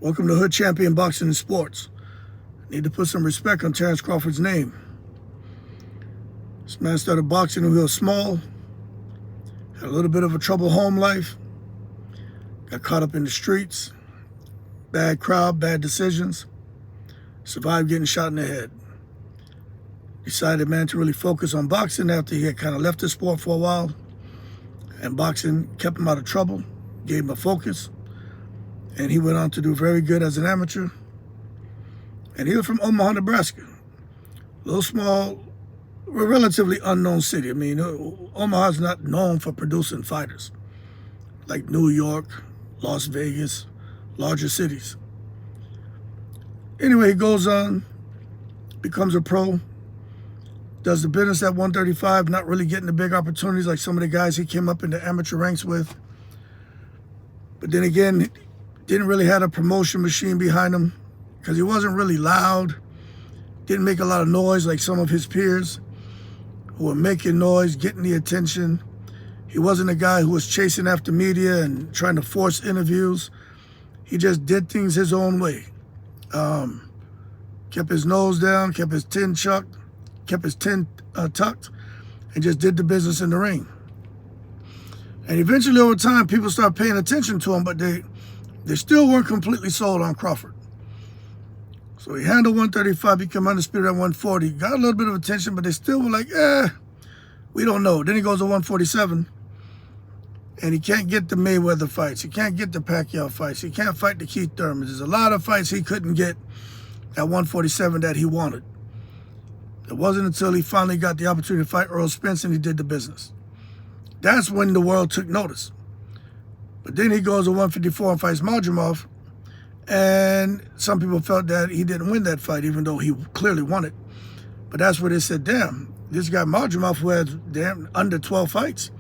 Welcome to Hood Champion Boxing and Sports. Need to put some respect on Terence Crawford's name. This man started boxing when he was small, had a little bit of a troubled home life, got caught up in the streets, bad crowd, bad decisions, survived getting shot in the head. Decided, man, to really focus on boxing after he had kind of left the sport for a while, and boxing kept him out of trouble, gave him a focus, and he went on to do very good as an amateur. And he was from Omaha, Nebraska, a little small, relatively unknown city. I mean, Omaha's not known for producing fighters like New York, Las Vegas, larger cities. Anyway, he goes on, becomes a pro, does the business at 135, not really getting the big opportunities like some of the guys he came up in the amateur ranks with. But then again, didn't really have a promotion machine behind him because he wasn't really loud, didn't make a lot of noise like some of his peers who were making noise, getting the attention. He wasn't a guy who was chasing after media and trying to force interviews. He just did things his own way. Kept his nose down, kept his chin tucked, and just did the business in the ring. And eventually over time, people started paying attention to him, but they still weren't completely sold on Crawford. So he handled 135, became undisputed at 140. Got a little bit of attention, but they still were like, we don't know. Then he goes to 147, and he can't get the Mayweather fights. He can't get the Pacquiao fights. He can't fight the Keith Thurmans. There's a lot of fights he couldn't get at 147 that he wanted. It wasn't until he finally got the opportunity to fight Earl Spence and he did the business. That's when the world took notice. But then he goes to 154 and fights Madrimov, and some people felt that he didn't win that fight, even though he clearly won it. But that's where they said, damn, this guy Madrimov, who has under 12 fights,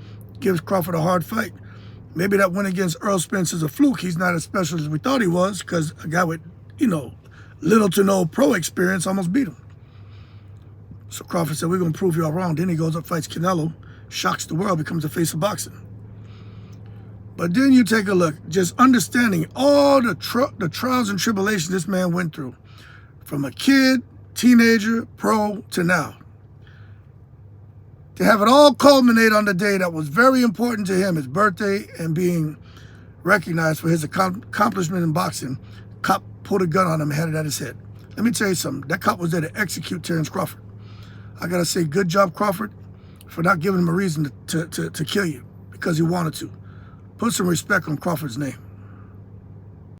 gives Crawford a hard fight. Maybe that win against Earl Spence is a fluke. He's not as special as we thought he was, because a guy with, little to no pro experience almost beat him. So Crawford said, we're going to prove you all wrong. Then he goes up, fights Canelo, shocks the world, becomes the face of boxing. But then you take a look, just understanding all the trials and tribulations this man went through, from a kid, teenager, pro, to now. To have it all culminate on the day that was very important to him, his birthday, and being recognized for his accomplishment in boxing, cop pulled a gun on him and had it at his head. Let me tell you something, that cop was there to execute Terence Crawford. I gotta say, good job, Crawford, for not giving him a reason to kill you because he wanted to. Put some respect on Crawford's name.